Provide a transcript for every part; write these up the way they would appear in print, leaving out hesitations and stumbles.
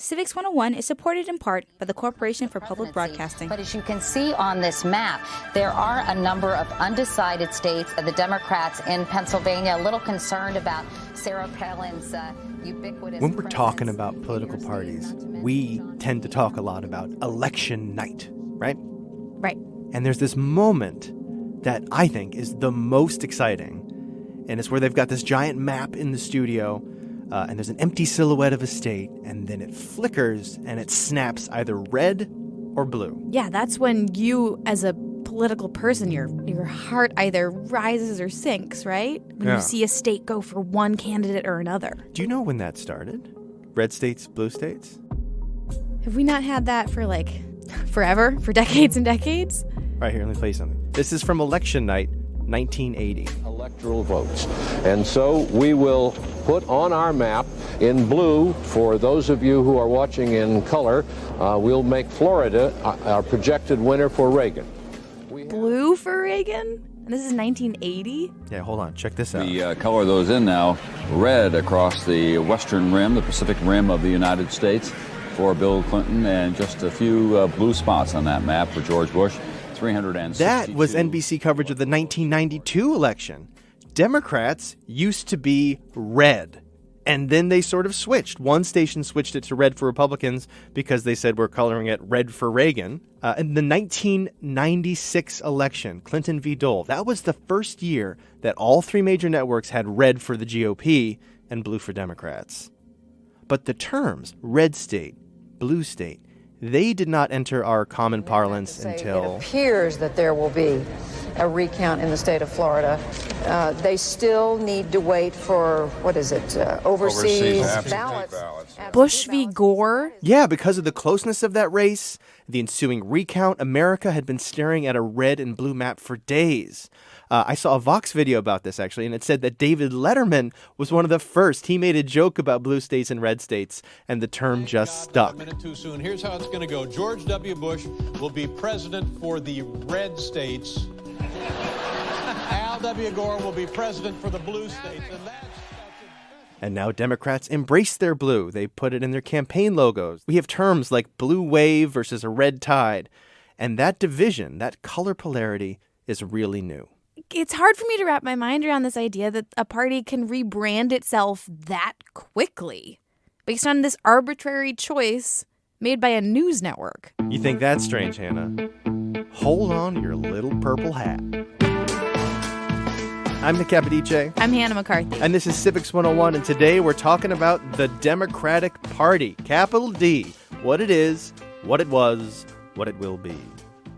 Civics 101 is supported in part by the Corporation for Public Broadcasting. But as you can see on this map, there are a number of undecided states. The Democrats in Pennsylvania a little concerned about Sarah Palin's ubiquitous... When we're talking about political parties, we tend to talk a lot about election night, right? Right. And there's this moment that I think is the most exciting. And it's where they've got this giant map in the studio, and there's an empty silhouette of a state, and then it flickers and it snaps either red or blue. Yeah, that's when you, as a political person, your heart either rises or sinks, right? When you see a state go for one candidate or another. Do you know when that started? Red states, blue states? Have we not had that for, forever? For decades and decades? Right, here, let me play you something. This is from election night, 1980. Electoral votes. And so we will put on our map in blue, for those of you who are watching in color, we'll make Florida our projected winner for Reagan. Blue for Reagan? And this is 1980? Yeah, hold on. Check this out. We color those in now. Red across the western rim, the Pacific rim of the United States for Bill Clinton, and just a few blue spots on that map for George Bush. That was NBC coverage of the 1992 election. Democrats used to be red, and then they sort of switched. One station switched it to red for Republicans because they said we're coloring it red for Reagan. In the 1996 election, Clinton v. Dole, that was the first year that all three major networks had red for the GOP and blue for Democrats. But the terms red state, blue state, they did not enter our common parlance until... It appears that there will be a recount in the state of Florida. They still need to wait for, overseas ballots. Bush v. Gore? Yeah, because of the closeness of that race, the ensuing recount, America had been staring at a red and blue map for days. I saw a Vox video about this, actually, and it said that David Letterman was one of the first. He made a joke about blue states and red states, and the term just stuck. A minute too soon. Here's how it's going to go. George W. Bush will be president for the red states. Al W. Gore will be president for the blue states. And now Democrats embrace their blue. They put it in their campaign logos. We have terms like blue wave versus a red tide. And that division, that color polarity, is really new. It's hard for me to wrap my mind around this idea that a party can rebrand itself that quickly based on this arbitrary choice made by a news network. You think that's strange, Hannah? Hold on to your little purple hat. I'm Nick Capodice. I'm Hannah McCarthy. And this is Civics 101, and today we're talking about the Democratic Party, capital D, what it is, what it was, what it will be.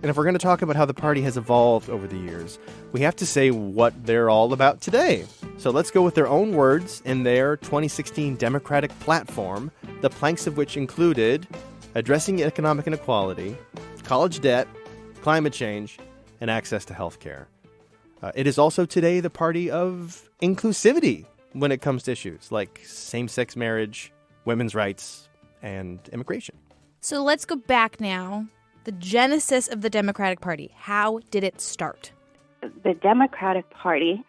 And if we're going to talk about how the party has evolved over the years, we have to say what they're all about today. So let's go with their own words in their 2016 Democratic platform, the planks of which included addressing economic inequality, college debt, climate change, and access to health care. It is also today the party of inclusivity when it comes to issues like same-sex marriage, women's rights, and immigration. So let's go back now. The genesis of the Democratic Party. How did it start? The Democratic Party,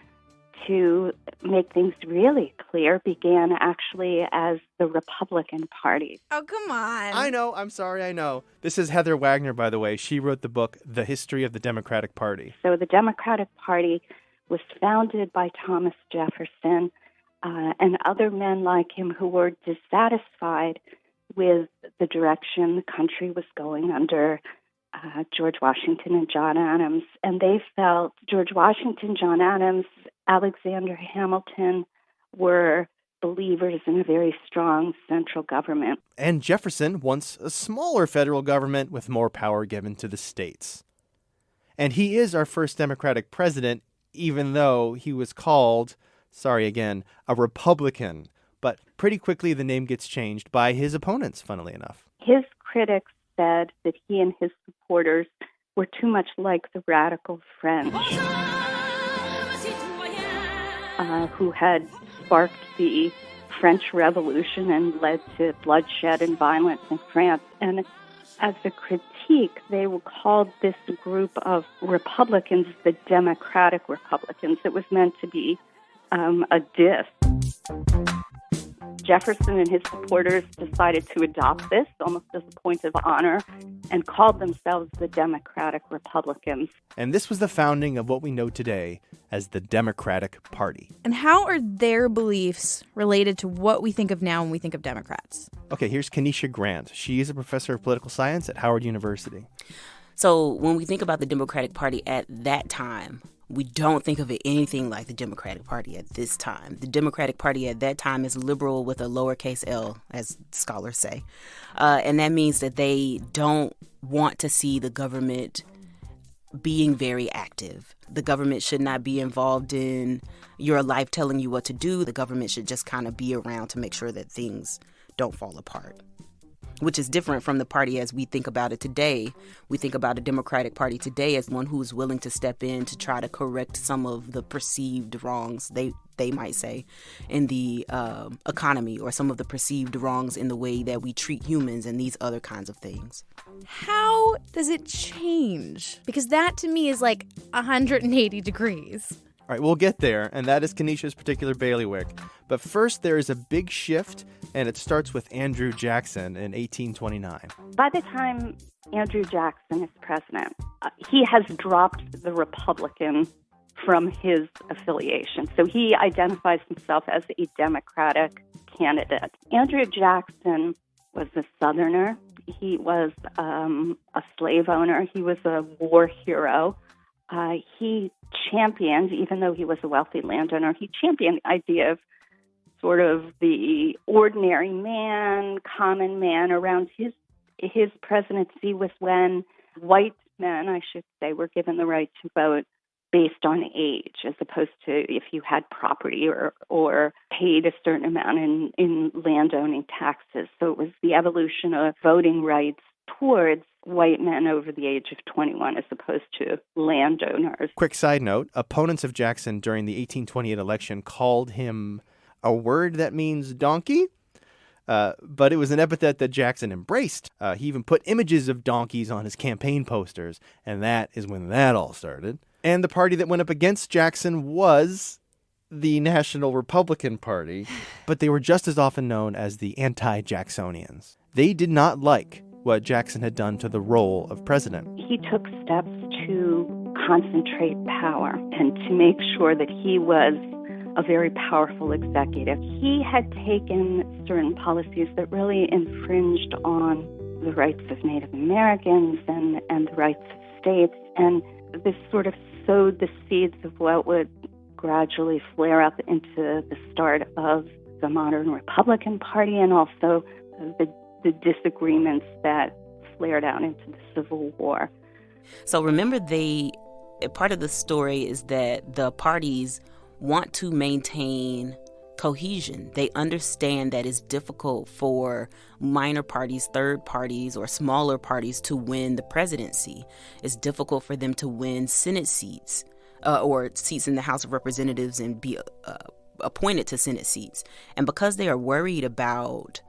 to make things really clear, began actually as the Republican Party. Oh, come on. I know. I'm sorry. I know. This is Heather Wagner, by the way. She wrote the book, The History of the Democratic Party. So the Democratic Party was founded by Thomas Jefferson and other men like him who were dissatisfied with the direction the country was going under George Washington and John Adams. And they felt George Washington, John Adams, Alexander Hamilton were believers in a very strong central government. And Jefferson wants a smaller federal government with more power given to the states. And he is our first Democratic president, even though he was called, sorry again, a Republican. But pretty quickly, the name gets changed by his opponents, funnily enough. His critics said that he and his supporters were too much like the radical French, who had sparked the French Revolution and led to bloodshed and violence in France. And as a critique, they called this group of Republicans the Democratic Republicans. It was meant to be a diss. Jefferson and his supporters decided to adopt this almost as a point of honor and called themselves the Democratic Republicans. And this was the founding of what we know today as the Democratic Party. And how are their beliefs related to what we think of now when we think of Democrats? Okay, here's Keneshia Grant. She is a professor of political science at Howard University. So when we think about the Democratic Party at that time, we don't think of it anything like the Democratic Party at this time. The Democratic Party at that time is liberal with a lowercase l, as scholars say. And that means that they don't want to see the government being very active. The government should not be involved in your life telling you what to do. The government should just kind of be around to make sure that things don't fall apart, which is different from the party as we think about it today. We think about a Democratic Party today as one who is willing to step in to try to correct some of the perceived wrongs, they might say, in the economy, or some of the perceived wrongs in the way that we treat humans and these other kinds of things. How does it change? Because that to me is like 180 degrees. All right, we'll get there, and that is Keneshia's particular bailiwick. But first, there is a big shift, and it starts with Andrew Jackson in 1829. By the time Andrew Jackson is president, he has dropped the Republican from his affiliation. So he identifies himself as a Democratic candidate. Andrew Jackson was a Southerner. He was a slave owner. He was a war hero. He championed, even though he was a wealthy landowner, he championed the idea of sort of the ordinary man, common man. Around his presidency was when white men, I should say, were given the right to vote based on age, as opposed to if you had property or paid a certain amount in landowning taxes. So it was the evolution of voting rights towards white men over the age of 21 as opposed to landowners. Quick side note, opponents of Jackson during the 1828 election called him a word that means donkey, but it was an epithet that Jackson embraced. He even put images of donkeys on his campaign posters, and that is when that all started. And the party that went up against Jackson was the National Republican Party, but they were just as often known as the anti-Jacksonians. They did not like what Jackson had done to the role of president. He took steps to concentrate power and to make sure that he was a very powerful executive. He had taken certain policies that really infringed on the rights of Native Americans and the rights of states, and this sort of sowed the seeds of what would gradually flare up into the start of the modern Republican Party, and also the disagreements that flared out into the Civil War. So remember, part of the story is that the parties want to maintain cohesion. They understand that it's difficult for minor parties, third parties, or smaller parties to win the presidency. It's difficult for them to win Senate seats or seats in the House of Representatives and be appointed to Senate seats. And because they are worried about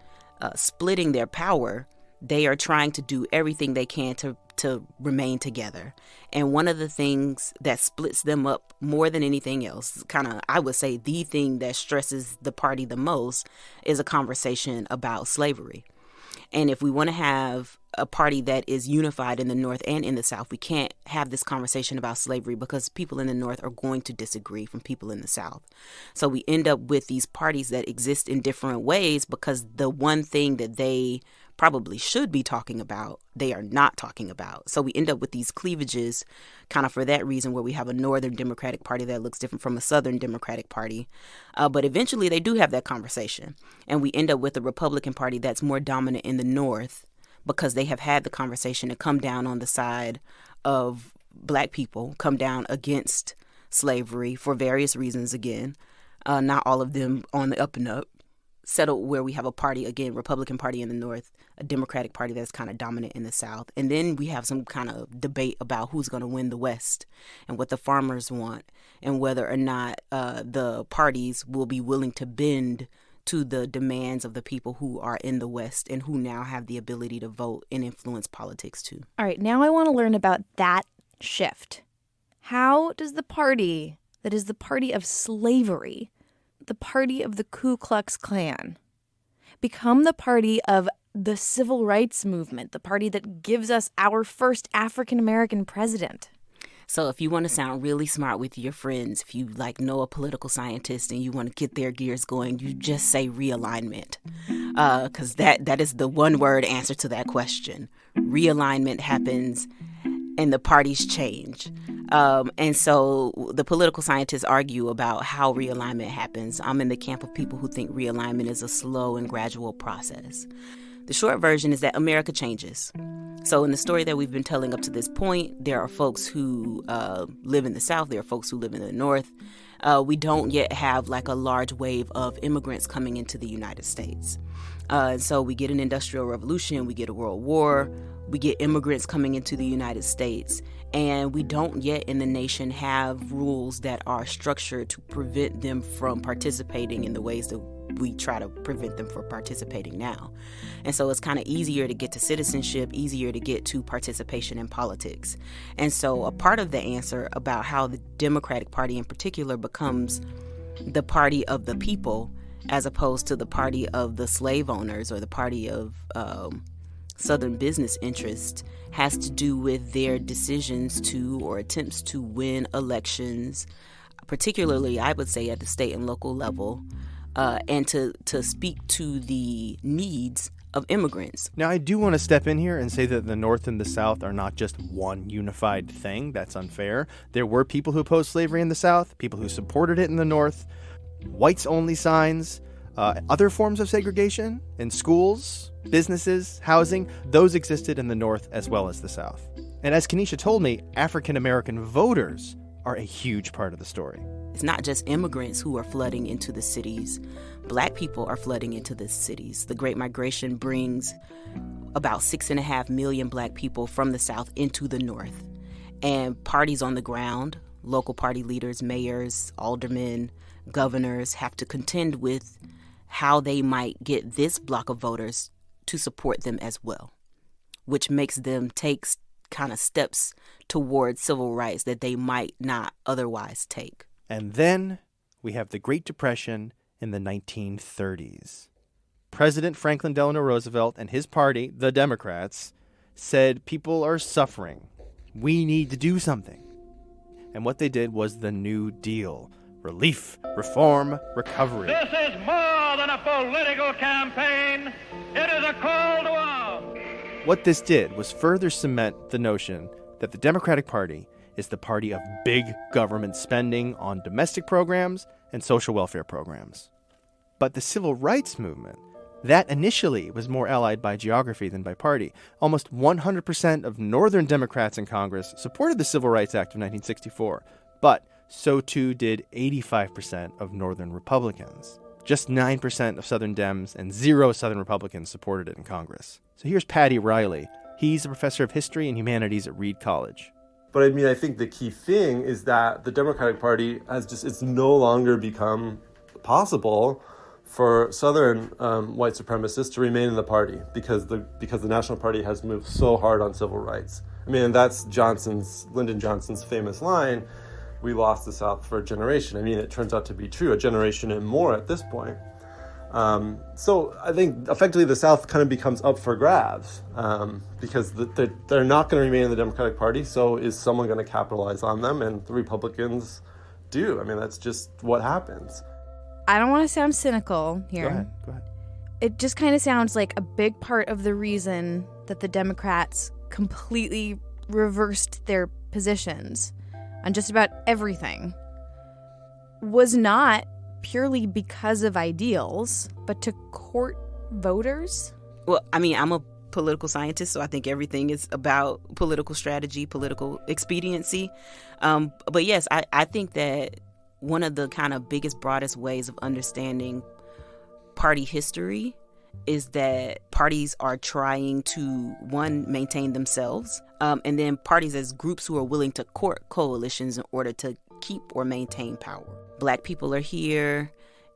splitting their power, they are trying to do everything they can to remain together. And one of the things that splits them up more than anything else, kind of, I would say the thing that stresses the party the most, is a conversation about slavery. And if we want to have a party that is unified in the North and in the South, we can't have this conversation about slavery because people in the North are going to disagree from people in the South. So we end up with these parties that exist in different ways because the one thing that they probably should be talking about, they are not talking about. So we end up with these cleavages kind of for that reason, where we have a Northern Democratic Party that looks different from a Southern Democratic Party. But eventually they do have that conversation. And we end up with a Republican Party that's more dominant in the North because they have had the conversation and come down on the side of Black people, come down against slavery for various reasons again. Not all of them on the up and up. Settled where we have a party, again, Republican Party in the North, a Democratic Party that's kind of dominant in the South. And then we have some kind of debate about who's going to win the West and what the farmers want and whether or not the parties will be willing to bend to the demands of the people who are in the West and who now have the ability to vote and influence politics too. All right, now I want to learn about that shift. How does the party that is the party of slavery, the party of the Ku Klux Klan, become the party of the civil rights movement, the party that gives us our first African-American president. So if you want to sound really smart with your friends, if you know a political scientist and you want to get their gears going, you just say realignment, because that is the one word answer to that question. Realignment happens and the parties change. And so the political scientists argue about how realignment happens. I'm in the camp of people who think realignment is a slow and gradual process. The short version is that America changes. So in the story that we've been telling up to this point, there are folks who live in the South. There are folks who live in the North. We don't yet have a large wave of immigrants coming into the United States. So we get an industrial revolution, we get a world war, we get immigrants coming into the United States, and we don't yet in the nation have rules that are structured to prevent them from participating in the ways that we try to prevent them from participating now. And so it's kind of easier to get to citizenship, easier to get to participation in politics. And so a part of the answer about how the Democratic Party in particular becomes the party of the people as opposed to the party of the slave owners or the party of Southern business interests has to do with their decisions to or attempts to win elections, particularly I would say at the state and local level, and to speak to the needs of immigrants. Now, I do want to step in here and say that the North and the South are not just one unified thing. That's unfair. There were people who opposed slavery in the South, people who supported it in the North, whites-only signs, other forms of segregation in schools, businesses, housing. Those existed in the North as well as the South. And as Keneshia told me, African-American voters are a huge part of the story. It's not just immigrants who are flooding into the cities. Black people are flooding into the cities. The Great Migration brings about 6.5 million Black people from the South into the North. And parties on the ground, local party leaders, mayors, aldermen, governors have to contend with how they might get this block of voters to support them as well, which makes them take kind of steps towards civil rights that they might not otherwise take. And then we have the Great Depression in the 1930s. President Franklin Delano Roosevelt and his party, the Democrats, said people are suffering. We need to do something. And what they did was the New Deal. Relief, reform, recovery. This is more than a political campaign. It is a call to arms. What this did was further cement the notion that the Democratic Party is the party of big government spending on domestic programs and social welfare programs. But the civil rights movement, that initially was more allied by geography than by party. Almost 100% of Northern Democrats in Congress supported the Civil Rights Act of 1964, but so too did 85% of Northern Republicans. Just 9% of Southern Dems and 0 Southern Republicans supported it in Congress. So here's Paddy Riley. He's a professor of history and humanities at Reed College. But I think the key thing is that the Democratic Party it's no longer become possible for Southern white supremacists to remain in the party because the National Party has moved so hard on civil rights. That's Lyndon Johnson's famous line, "We lost the South for a generation." it turns out to be true, a generation and more at this point. So I think effectively the South kind of becomes up for grabs because they're not going to remain in the Democratic Party. So is someone going to capitalize on them? And the Republicans do. That's just what happens. I don't want to sound cynical here. Go ahead. It just kind of sounds like a big part of the reason that the Democrats completely reversed their positions on just about everything was not purely because of ideals, but to court voters? Well, I'm a political scientist, so I think everything is about political strategy, political expediency. But yes, I think that one of the kind of biggest, broadest ways of understanding party history is that parties are trying to, one, maintain themselves, and then parties as groups who are willing to court coalitions in order to keep or maintain power. Black people are here.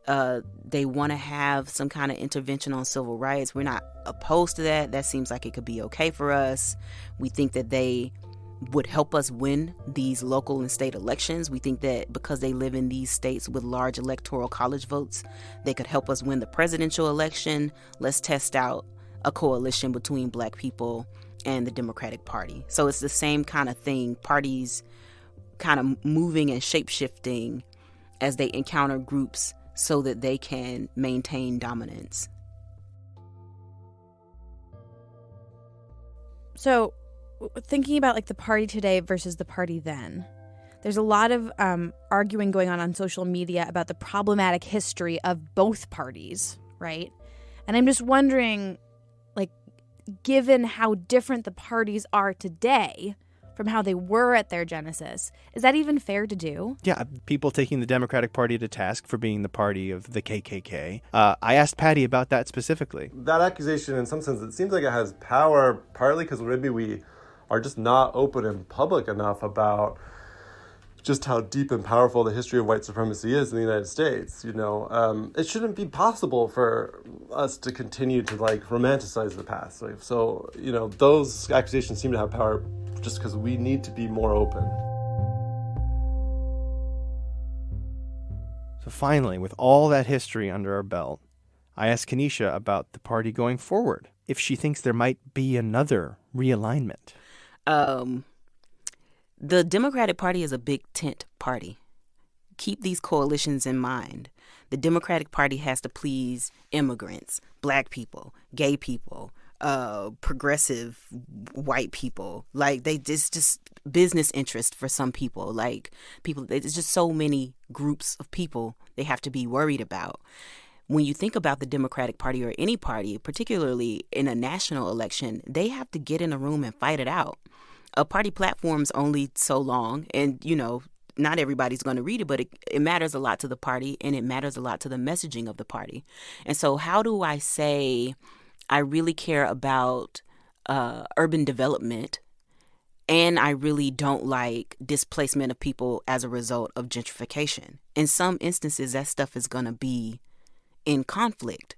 They want to have some kind of intervention on civil rights. We're not opposed to that. That seems like it could be okay for us. We think that they would help us win these local and state elections. We think that because they live in these states with large electoral college votes, they could help us win the presidential election. Let's test out a coalition between Black people and the Democratic Party. So it's the same kind of thing, parties kind of moving and shape-shifting as they encounter groups so that they can maintain dominance. So thinking about like the party today versus the party then, there's a lot of arguing going on social media about the problematic history of both parties, right? And I'm just wondering, like, given how different the parties are today from how they were at their genesis, is that even fair to do? Yeah, people taking the Democratic Party to task for being the party of the KKK. I asked Paddy about that specifically. That accusation, in some sense, it seems like it has power, partly because maybe we are just not open and public enough about just how deep and powerful the history of white supremacy is in the United States. You know, it shouldn't be possible for us to continue to romanticize the past. So, you know, those accusations seem to have power just because we need to be more open. So finally, with all that history under our belt, I asked Keneshia about the party going forward, if she thinks there might be another realignment. The Democratic Party is a big tent party. Keep these coalitions in mind. The Democratic Party has to please immigrants, Black people, gay people, progressive white people. Just business interest for some people. There's just so many groups of people they have to be worried about. When you think about the Democratic Party or any party, particularly in a national election, they have to get in a room and fight it out. A party platform's only so long, and, you know, not everybody's going to read it, but it matters a lot to the party, and it matters a lot to the messaging of the party. And so how do I say I really care about urban development, and I really don't like displacement of people as a result of gentrification? In some instances, that stuff is going to be in conflict.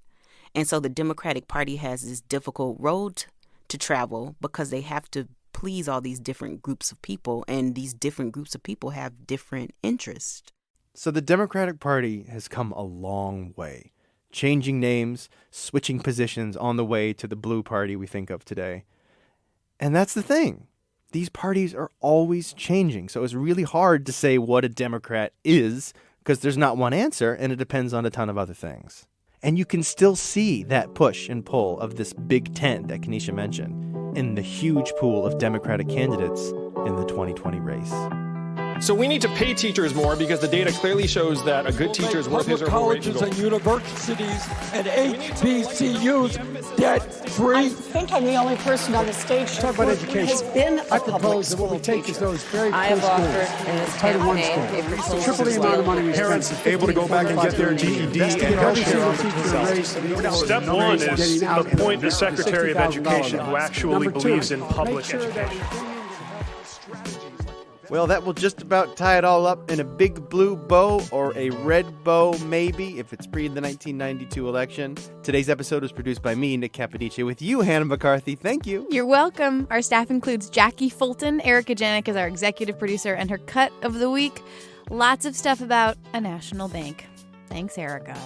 And so the Democratic Party has this difficult road to travel because they have to please all these different groups of people, and these different groups of people have different interests. So the Democratic Party has come a long way, changing names, switching positions on the way to the blue party we think of today. And that's the thing. These parties are always changing, so it's really hard to say what a Democrat is because there's not one answer, and it depends on a ton of other things. And you can still see that push and pull of this big tent that Keneshia mentioned in the huge pool of Democratic candidates in the 2020 race. So we need to pay teachers more because the data clearly shows that a good teacher is worth his or her weight in gold. Colleges and universities and HBCUs debt-free. I think I'm the only person on the stage talk about education. Has been a I propose that what we take is those very I have offered in this campaign triple the amount of money we parents able to go back and get their GED and health care on themselves. Step one is appoint a Secretary of Education who actually believes in public education. Well, that will just about tie it all up in a big blue bow, or a red bow maybe, if it's pre the 1992 election. Today's episode was produced by me, Nick Capodice, with you, Hannah McCarthy. Thank you. You're welcome. Our staff includes Jackie Fulton. Erica Janik is our executive producer, and her cut of the week, lots of stuff about a national bank. Thanks, Erica.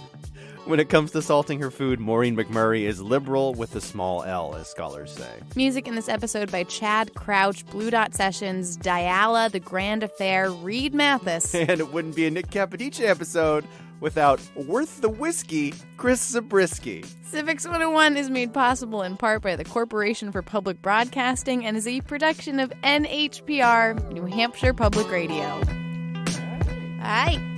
When it comes to salting her food, Maureen McMurray is liberal with a small L, as scholars say. Music in this episode by Chad Crouch, Blue Dot Sessions, Diala, The Grand Affair, Reed Mathis. And it wouldn't be a Nick Capodice episode without Worth the Whiskey, Chris Zabriskie. Civics 101 is made possible in part by the Corporation for Public Broadcasting and is a production of NHPR, New Hampshire Public Radio. All right.